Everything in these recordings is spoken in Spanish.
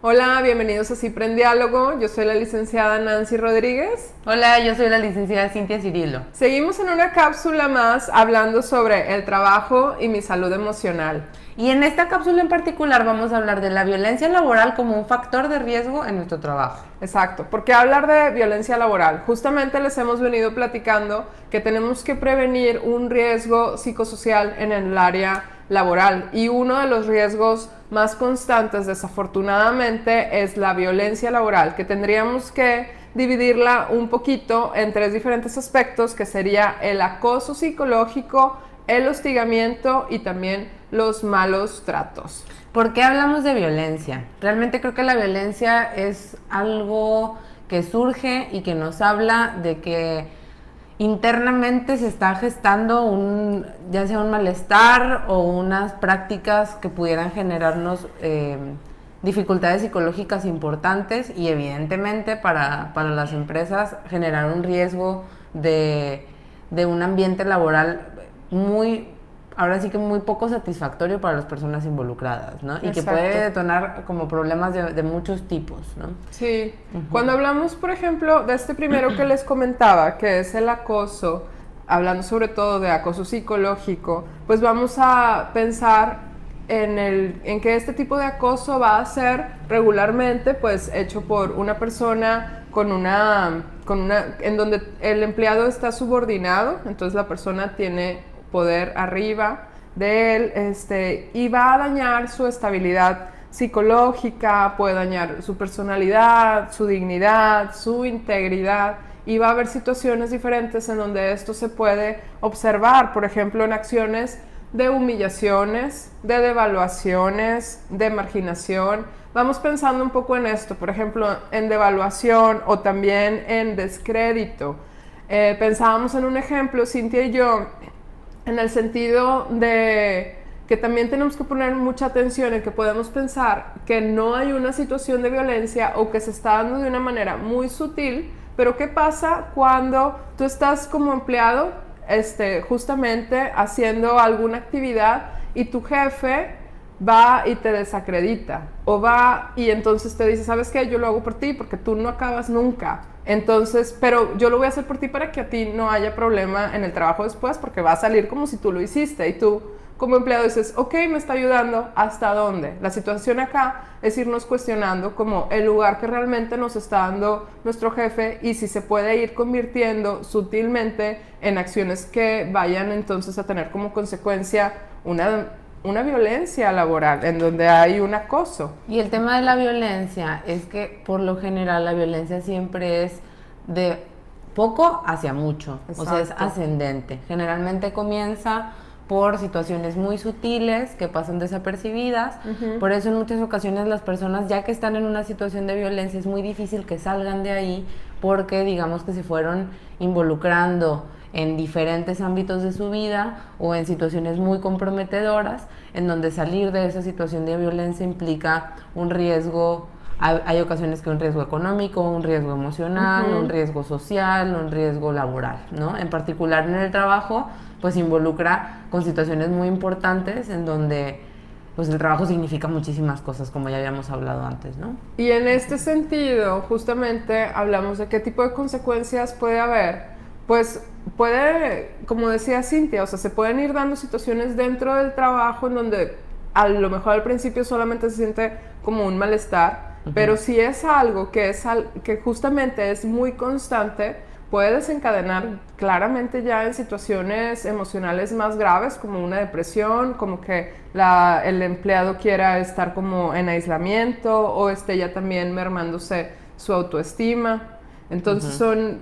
Hola, bienvenidos a Cipre en Diálogo. Yo soy la licenciada Nancy Rodríguez. Hola, yo soy la licenciada Cintia Cirilo. Seguimos en una cápsula más hablando sobre el trabajo y mi salud emocional. Y en esta cápsula en particular vamos a hablar de la violencia laboral como un factor de riesgo en nuestro trabajo. Exacto, ¿por qué hablar de violencia laboral? Justamente les hemos venido platicando que tenemos que prevenir un riesgo psicosocial en el área laboral, y uno de los riesgos más constantes, desafortunadamente, es la violencia laboral, que tendríamos que dividirla un poquito en tres diferentes aspectos, que sería el acoso psicológico, el hostigamiento y también los malos tratos. ¿Por qué hablamos de violencia? Realmente creo que la violencia es algo que surge y que nos habla de que internamente se está gestando ya sea un malestar o unas prácticas que pudieran generarnos dificultades psicológicas importantes, y evidentemente para las empresas generar un riesgo de un ambiente laboral ahora sí que muy poco satisfactorio para las personas involucradas, ¿no? Y que puede detonar como problemas de muchos tipos, ¿no? Sí. Cuando hablamos, por ejemplo, de este primero que les comentaba, que es el acoso, hablando sobre todo de acoso psicológico, pues vamos a pensar en que este tipo de acoso va a ser regularmente pues hecho por una persona en donde el empleado está subordinado, entonces la persona tiene poder arriba de él, y va a dañar su estabilidad psicológica, puede dañar su personalidad, su dignidad, su integridad, y va a haber situaciones diferentes en donde esto se puede observar, por ejemplo, en acciones de humillaciones, de devaluaciones, de marginación. Vamos pensando un poco en esto, por ejemplo, en devaluación o también en descrédito. Pensábamos en un ejemplo, Cintia y yo, en el sentido de que también tenemos que poner mucha atención en que podemos pensar que no hay una situación de violencia o que se está dando de una manera muy sutil, pero ¿qué pasa cuando tú estás como empleado justamente haciendo alguna actividad y tu jefe va y te desacredita, o va y entonces te dice, ¿sabes qué? Yo lo hago por ti porque tú no acabas nunca. Entonces, pero yo lo voy a hacer por ti para que a ti no haya problema en el trabajo después, porque va a salir como si tú lo hiciste, y tú como empleado dices, ok, me está ayudando, ¿hasta dónde? La situación acá es irnos cuestionando como el lugar que realmente nos está dando nuestro jefe, y si se puede ir convirtiendo sutilmente en acciones que vayan entonces a tener como consecuencia una violencia laboral, en donde hay un acoso. Y el tema de la violencia es que por lo general la violencia siempre es de poco hacia mucho. Exacto. O sea, es ascendente. Generalmente comienza por situaciones muy sutiles que pasan desapercibidas. Por eso en muchas ocasiones las personas, ya que están en una situación de violencia, es muy difícil que salgan de ahí, porque digamos que se fueron involucrando en diferentes ámbitos de su vida o en situaciones muy comprometedoras, en donde salir de esa situación de violencia implica un riesgo. Hay ocasiones que un riesgo económico, un riesgo emocional, un riesgo social, un riesgo laboral, ¿no? En particular en el trabajo, pues involucra con situaciones muy importantes en donde pues el trabajo significa muchísimas cosas, como ya habíamos hablado antes, ¿no? Y en este sentido, justamente hablamos de qué tipo de consecuencias puede haber. Pues puede, como decía Cintia, o sea, se pueden ir dando situaciones dentro del trabajo en donde a lo mejor al principio solamente se siente como un malestar, pero si es algo que justamente es muy constante, puede desencadenar claramente ya en situaciones emocionales más graves, como una depresión, como que el empleado quiera estar como en aislamiento, o esté ya también mermándose su autoestima. Entonces son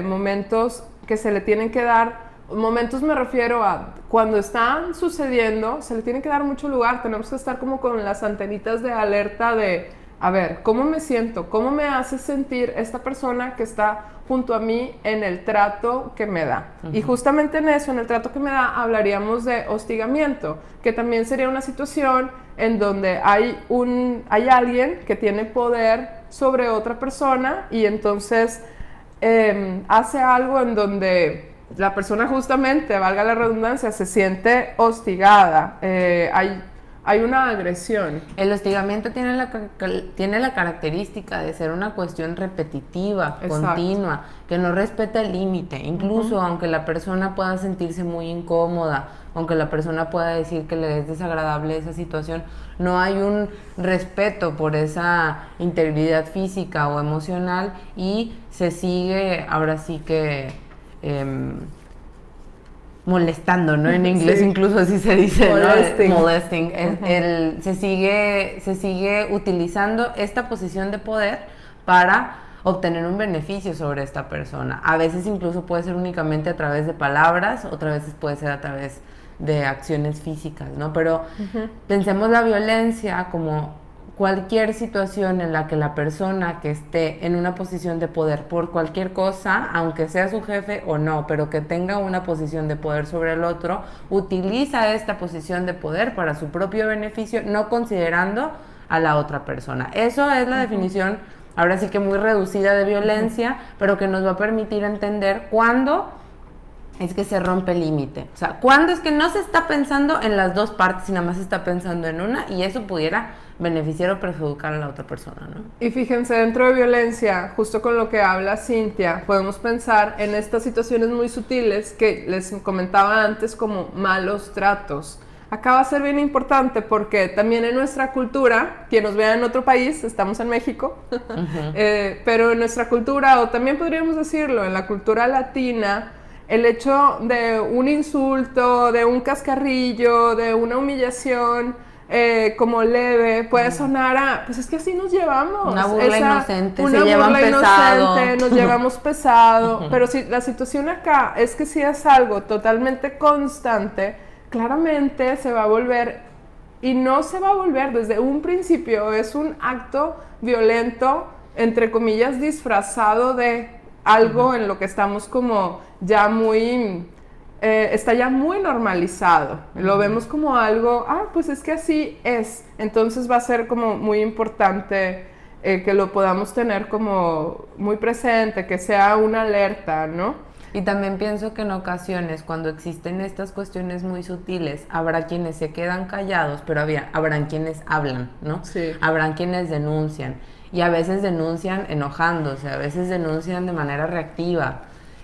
momentos que se le tienen que dar. Momentos me refiero a cuando están sucediendo, se le tiene que dar mucho lugar. Tenemos que estar como con las antenitas de alerta de, a ver, ¿cómo me siento? ¿Cómo me hace sentir esta persona que está junto a mí en el trato que me da? Y justamente en eso, en el trato que me da, hablaríamos de hostigamiento, que también sería una situación en donde hay alguien que tiene poder sobre otra persona, y entonces hace algo en donde la persona justamente, valga la redundancia, se siente hostigada. hay una agresión. El hostigamiento tiene la característica de ser una cuestión repetitiva, continua, que no respeta el límite, incluso aunque la persona pueda sentirse muy incómoda, aunque la persona pueda decir que le es desagradable esa situación, no hay un respeto por esa integridad física o emocional y se sigue, ahora sí que... molestando, ¿no? En inglés incluso así se dice, molesting, ¿no? Molesting. Se sigue utilizando esta posición de poder para obtener un beneficio sobre esta persona. A veces incluso puede ser únicamente a través de palabras, otras veces puede ser a través de acciones físicas, ¿no? Pero pensemos la violencia como cualquier situación en la que la persona que esté en una posición de poder por cualquier cosa, aunque sea su jefe o no, pero que tenga una posición de poder sobre el otro, utiliza esta posición de poder para su propio beneficio, no considerando a la otra persona. Eso es la definición, ahora sí que muy reducida de violencia, pero que nos va a permitir entender cuándo es que se rompe el límite. O sea, cuándo es que no se está pensando en las dos partes y nada más se está pensando en una y eso pudiera beneficiar o perjudicar a la otra persona, ¿no? Y fíjense, dentro de violencia, justo con lo que habla Cintia, podemos pensar en estas situaciones muy sutiles que les comentaba antes como malos tratos. Acá va a ser bien importante porque también en nuestra cultura, quien nos vea en otro país, estamos en México, pero en nuestra cultura, o también podríamos decirlo, en la cultura latina, el hecho de un insulto, de un cascarrillo, de una humillación como leve, puede sonar a, pues es que así nos llevamos. Una burla inocente, una se llevan pesado. Nos llevamos pesado, pero si la situación acá es que si es algo totalmente constante, claramente se va a volver, y no se va a volver desde un principio, es un acto violento, entre comillas, disfrazado de algo en lo que estamos como ya muy, está ya muy normalizado. Lo vemos como algo, pues es que así es. Entonces va a ser como muy importante que lo podamos tener como muy presente, que sea una alerta, ¿no? Y también pienso que en ocasiones, cuando existen estas cuestiones muy sutiles, habrá quienes se quedan callados, pero habrán quienes hablan, ¿no? Sí. Habrán quienes denuncian. Y a veces denuncian enojándose, a veces denuncian de manera reactiva.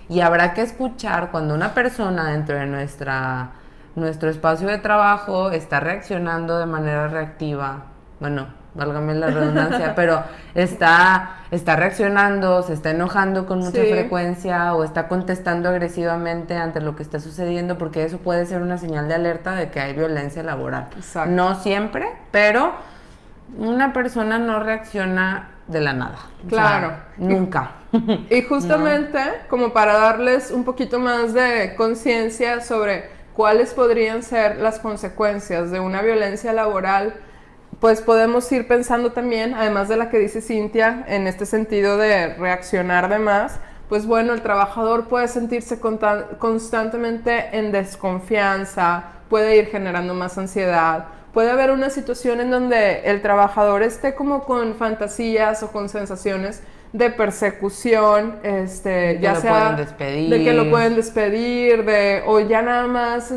Y habrá que escuchar cuando una persona dentro de nuestro espacio de trabajo está reaccionando de manera reactiva. Bueno, válgame la redundancia, pero está reaccionando, se está enojando con mucha frecuencia o está contestando agresivamente ante lo que está sucediendo, porque eso puede ser una señal de alerta de que hay violencia laboral. Exacto. No siempre, pero una persona no reacciona de la nada. Claro. O sea, nunca. Y justamente como para darles un poquito más de conciencia sobre cuáles podrían ser las consecuencias de una violencia laboral, pues podemos ir pensando también, además de la que dice Cintia, en este sentido de reaccionar de más, pues bueno, el trabajador puede sentirse constantemente en desconfianza, puede ir generando más ansiedad, puede haber una situación en donde el trabajador esté como con fantasías o con sensaciones de persecución, ya sea de que lo pueden despedir, o ya nada más,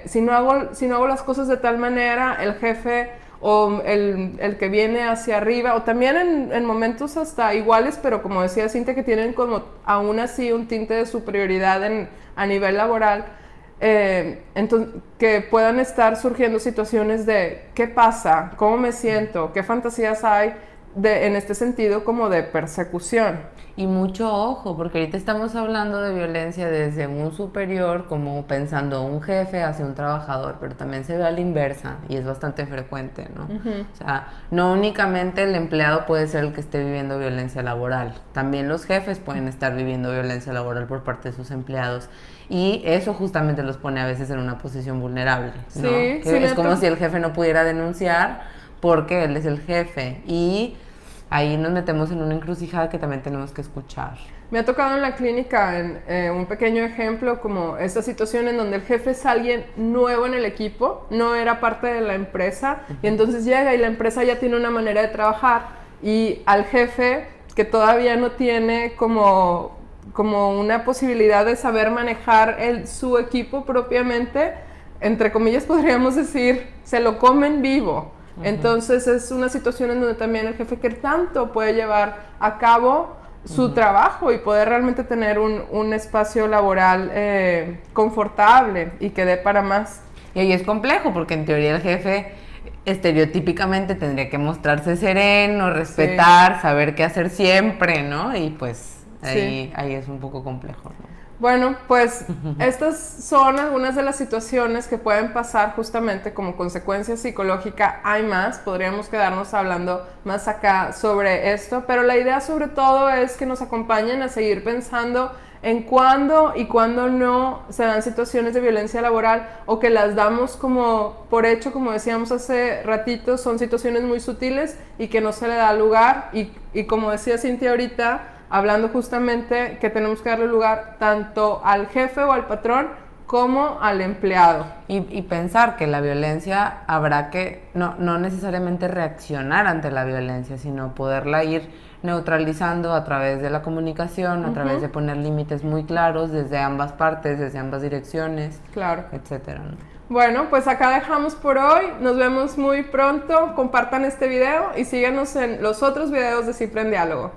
si no hago las cosas de tal manera, el jefe o el que viene hacia arriba, o también en momentos hasta iguales, pero como decía Cintia, que tienen como aún así un tinte de superioridad a nivel laboral, entonces, que puedan estar surgiendo situaciones de qué pasa, cómo me siento, qué fantasías hay en este sentido como de persecución. Y mucho ojo, porque ahorita estamos hablando de violencia desde un superior, como pensando un jefe hacia un trabajador, pero también se ve a la inversa y es bastante frecuente, ¿no? O sea, no únicamente el empleado puede ser el que esté viviendo violencia laboral, también los jefes pueden estar viviendo violencia laboral por parte de sus empleados. Y eso justamente los pone a veces en una posición vulnerable, ¿no? Sí, es como si el jefe no pudiera denunciar porque él es el jefe. Y ahí nos metemos en una encrucijada que también tenemos que escuchar. Me ha tocado en la clínica un pequeño ejemplo, como esta situación en donde el jefe es alguien nuevo en el equipo, no era parte de la empresa, y entonces llega y la empresa ya tiene una manera de trabajar, y al jefe que todavía no tiene como una posibilidad de saber manejar su equipo propiamente, entre comillas podríamos decir, se lo comen vivo. Entonces es una situación en donde también el jefe que tanto puede llevar a cabo su trabajo y poder realmente tener un espacio laboral confortable y que dé para más. Y ahí es complejo porque en teoría el jefe estereotípicamente tendría que mostrarse sereno, respetar, saber qué hacer siempre, ¿no? Y pues ahí es un poco complejo, ¿no? Bueno, pues estas son algunas de las situaciones que pueden pasar justamente como consecuencia psicológica. Hay más, podríamos quedarnos hablando más acá sobre esto, pero la idea sobre todo es que nos acompañen a seguir pensando en cuándo y cuándo no se dan situaciones de violencia laboral o que las damos como por hecho, como decíamos hace ratito, son situaciones muy sutiles y que no se le da lugar y como decía Cintia ahorita, hablando justamente que tenemos que darle lugar tanto al jefe o al patrón como al empleado. Y pensar que la violencia habrá que no necesariamente reaccionar ante la violencia, sino poderla ir neutralizando a través de la comunicación, a través de poner límites muy claros desde ambas partes, desde ambas direcciones, etcétera, ¿no? Bueno, pues acá dejamos por hoy. Nos vemos muy pronto. Compartan este video y síganos en los otros videos de Cipre en Diálogo.